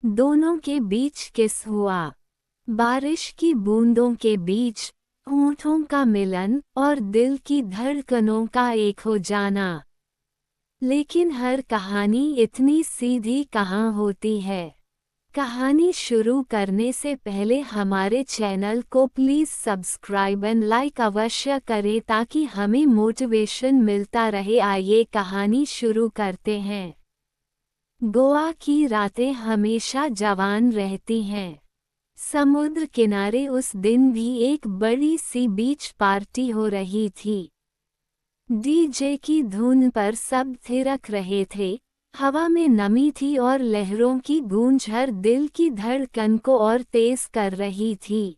दोनों के बीच किस हुआ। बारिश की बूंदों के बीच होठों का मिलन और दिल की धड़कनों का एक हो जाना। लेकिन हर कहानी इतनी सीधी कहाँ होती है। कहानी शुरू करने से पहले हमारे चैनल को प्लीज़ सब्सक्राइब एंड लाइक अवश्य करें ताकि हमें मोटिवेशन मिलता रहे। आइए कहानी शुरू करते हैं। गोवा की रातें हमेशा जवान रहती हैं। समुद्र किनारे उस दिन भी एक बड़ी सी बीच पार्टी हो रही थी। डीजे की धुन पर सब थिरक रहे थे। हवा में नमी थी और लहरों की गूंज हर दिल की धड़कन को और तेज कर रही थी।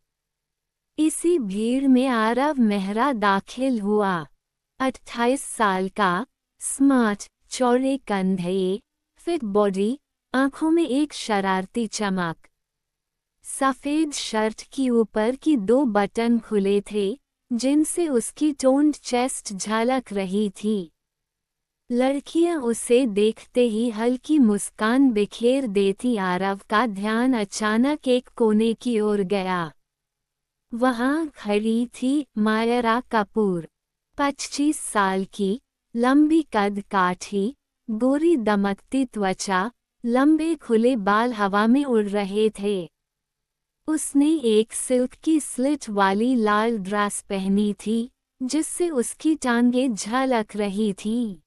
इसी भीड़ में आरव मेहरा दाखिल हुआ। 28 साल का, स्मार्ट, चौड़े कंधे, फिट बॉडी, आंखों में एक शरारती चमक। सफेद शर्ट की ऊपर की 2 बटन खुले थे जिनसे उसकी टोन्ड चेस्ट झलक रही थी। लड़कियां उसे देखते ही हल्की मुस्कान बिखेर देती। आरव का ध्यान अचानक एक कोने की ओर गया। वहां खड़ी थी मायरा कपूर। 25 साल की, लंबी कद काठी, गोरी दमकती त्वचा, लंबे खुले बाल हवा में उड़ रहे थे। उसने एक सिल्क की स्लिट वाली लाल ड्रेस पहनी थी जिससे उसकी टांगें झलक रही थीं।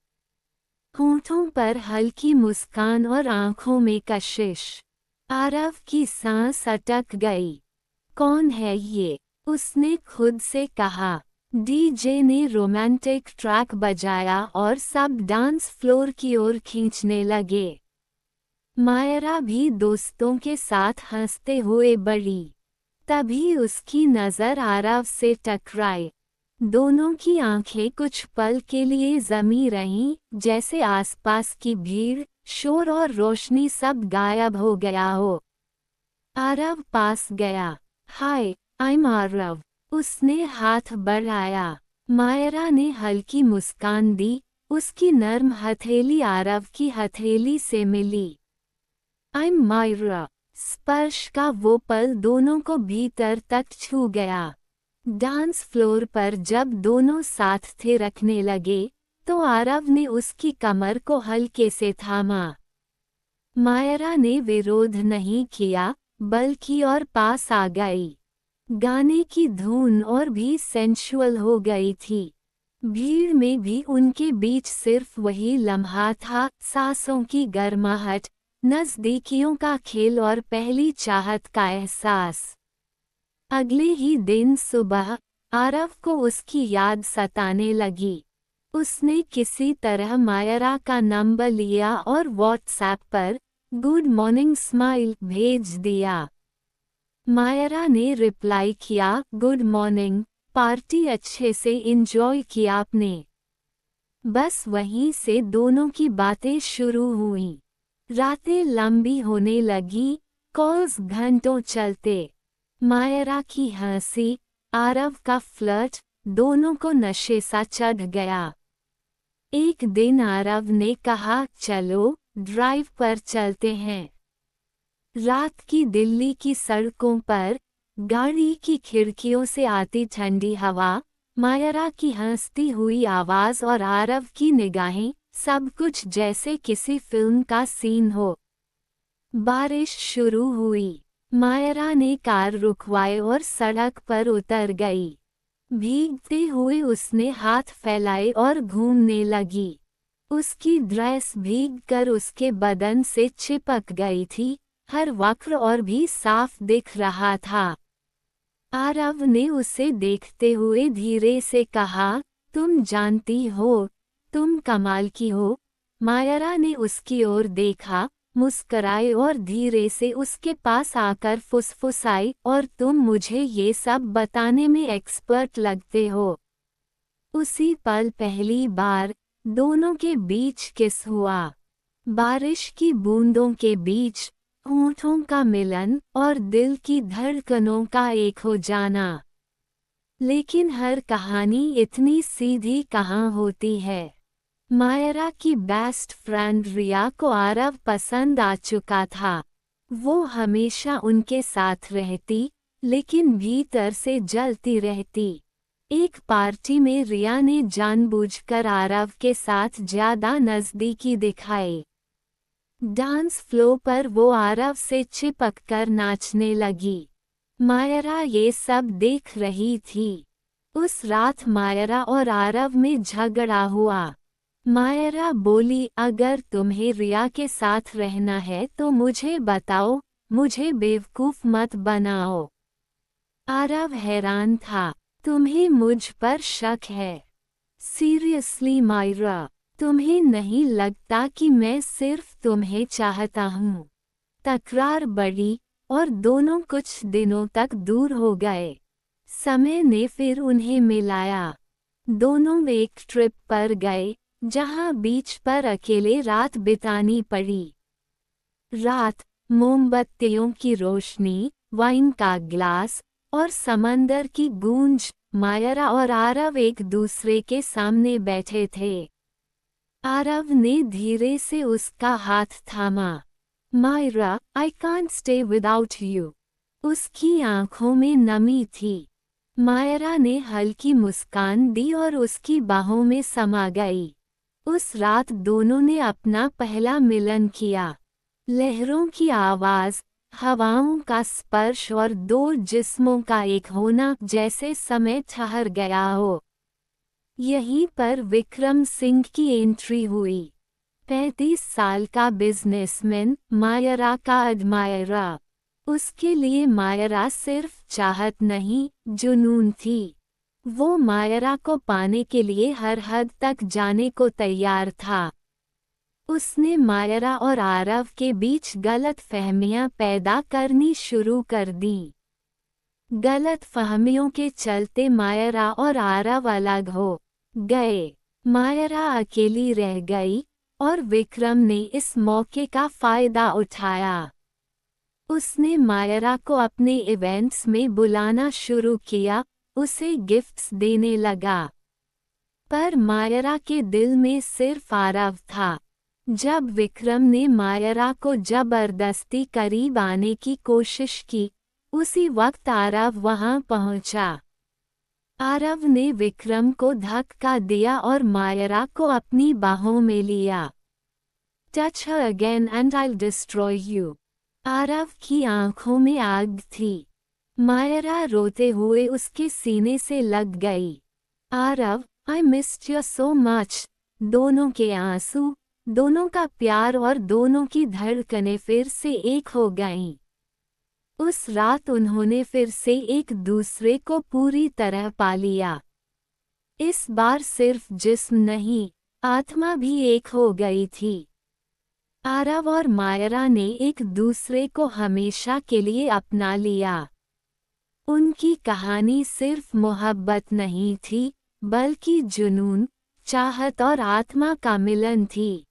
होठों पर हल्की मुस्कान और आंखों में कशिश। आरव की सांस अटक गई। कौन है ये? उसने खुद से कहा। डीजे ने रोमांटिक ट्रैक बजाया और सब डांस फ्लोर की ओर खींचने लगे। मायरा भी दोस्तों के साथ हंसते हुए बढ़ी। तभी उसकी नज़र आरव से टकराई। दोनों की आंखें कुछ पल के लिए जमी रहीं, जैसे आसपास की भीड़, शोर और रोशनी सब गायब हो गया हो। आरव पास गया। हाय, आई एम आरव। उसने हाथ बढ़ाया। मायरा ने हल्की मुस्कान दी। उसकी नर्म हथेली आरव की हथेली से मिली। I am Myra. स्पर्श का वो पल दोनों को भीतर तक छू गया। डांस फ्लोर पर जब दोनों साथ थे रखने लगे तो आरव ने उसकी कमर को हल्के से थामा। मायरा ने विरोध नहीं किया बल्कि और पास आ गई। गाने की धुन और भी सेंशुअल हो गई थी। भीड़ में भी उनके बीच सिर्फ वही लम्हा था, सांसों की गर्माहट, नज़दीकियों का खेल और पहली चाहत का एहसास। अगले ही दिन सुबह आरव को उसकी याद सताने लगी। उसने किसी तरह मायरा का नंबर लिया और व्हाट्सएप पर गुड मॉर्निंग स्माइल भेज दिया। मायरा ने रिप्लाई किया, गुड मॉर्निंग, पार्टी अच्छे से एंजॉय किया आपने। बस वहीं से दोनों की बातें शुरू हुईं। रातें लंबी होने लगी, कॉल्स घंटों चलते। मायरा की हंसी, आरव का फ्लर्ट, दोनों को नशे सा चढ़ गया। एक दिन आरव ने कहा, चलो ड्राइव पर चलते हैं। रात की दिल्ली की सड़कों पर गाड़ी की खिड़कियों से आती ठंडी हवा, मायरा की हंसती हुई आवाज और आरव की निगाहें, सब कुछ जैसे किसी फिल्म का सीन हो। बारिश शुरू हुई। मायरा ने कार रुकवाई और सड़क पर उतर गई। भीगते हुए उसने हाथ फैलाए और घूमने लगी। उसकी ड्रेस भीगकर उसके बदन से चिपक गई थी, हर वक्र और भी साफ दिख रहा था। आरव ने उसे देखते हुए धीरे से कहा, तुम जानती हो, तुम कमाल की हो। मायरा ने उसकी ओर देखा, मुस्कराई और धीरे से उसके पास आकर फुसफुसाई, और तुम मुझे ये सब बताने में एक्सपर्ट लगते हो। उसी पल पहली बार दोनों के बीच किस हुआ। बारिश की बूंदों के बीच होठों का मिलन और दिल की धड़कनों का एक हो जाना। लेकिन हर कहानी इतनी सीधी कहाँ होती है। मायरा की बेस्ट फ्रेंड रिया को आरव पसंद आ चुका था। वो हमेशा उनके साथ रहती, लेकिन भीतर से जलती रहती। एक पार्टी में रिया ने जानबूझकर आरव के साथ ज्यादा नजदीकी दिखाई। डांस फ्लोर पर वो आरव से चिपक कर नाचने लगी। मायरा ये सब देख रही थी। उस रात मायरा और आरव में झगड़ा हुआ। मायरा बोली, अगर तुम्हें रिया के साथ रहना है तो मुझे बताओ, मुझे बेवकूफ मत बनाओ। आरव हैरान था, तुम्हें मुझ पर शक है? सीरियसली मायरा, तुम्हें नहीं लगता कि मैं सिर्फ तुम्हें चाहता हूँ? तकरार बढ़ी और दोनों कुछ दिनों तक दूर हो गए। समय ने फिर उन्हें मिलाया। दोनों एक ट्रिप पर गए, जहां बीच पर अकेले रात बितानी पड़ी। रात, मोमबत्तियों की रोशनी, वाइन का ग्लास और समंदर की गूंज। मायरा और आरव एक दूसरे के सामने बैठे थे। आरव ने धीरे से उसका हाथ थामा। Myra, I can't stay without you. उसकी आंखों में नमी थी। मायरा ने हल्की मुस्कान दी और उसकी बाहों में समा गई। उस रात दोनों ने अपना पहला मिलन किया। लहरों की आवाज, हवाओं का स्पर्श और दो जिस्मों का एक होना, जैसे समय ठहर गया हो। यहीं पर विक्रम सिंह की एंट्री हुई। 35 साल का बिजनेसमैन, मायरा का एडमायरा। उसके लिए मायरा सिर्फ चाहत नहीं, जुनून थी। वो मायरा को पाने के लिए हर हद तक जाने को तैयार था। उसने मायरा और आरव के बीच गलत फहमियां पैदा करनी शुरू कर दी। गलत फहमियों के चलते मायरा और आरव अलग हो गए। मायरा अकेली रह गई और विक्रम ने इस मौके का फायदा उठाया। उसने मायरा को अपने इवेंट्स में बुलाना शुरू किया, उसे गिफ्ट्स देने लगा। पर मायरा के दिल में सिर्फ आरव था। जब विक्रम ने मायरा को जबरदस्ती करीब आने की कोशिश की, उसी वक्त आरव वहां पहुंचा। आरव ने विक्रम को धक्का दिया और मायरा को अपनी बाहों में लिया। Touch her again and I'll destroy you। Aarav की आंखों में आग थी। मायरा रोते हुए उसके सीने से लग गई। Aarav, I missed you so much। दोनों के आंसू, दोनों का प्यार और दोनों की धड़कनें फिर से एक हो गईं। उस रात उन्होंने फिर से एक दूसरे को पूरी तरह पा लिया। इस बार सिर्फ जिस्म नहीं, आत्मा भी एक हो गई थी। आरव और मायरा ने एक दूसरे को हमेशा के लिए अपना लिया। उनकी कहानी सिर्फ मोहब्बत नहीं थी, बल्कि जुनून, चाहत और आत्मा का मिलन थी।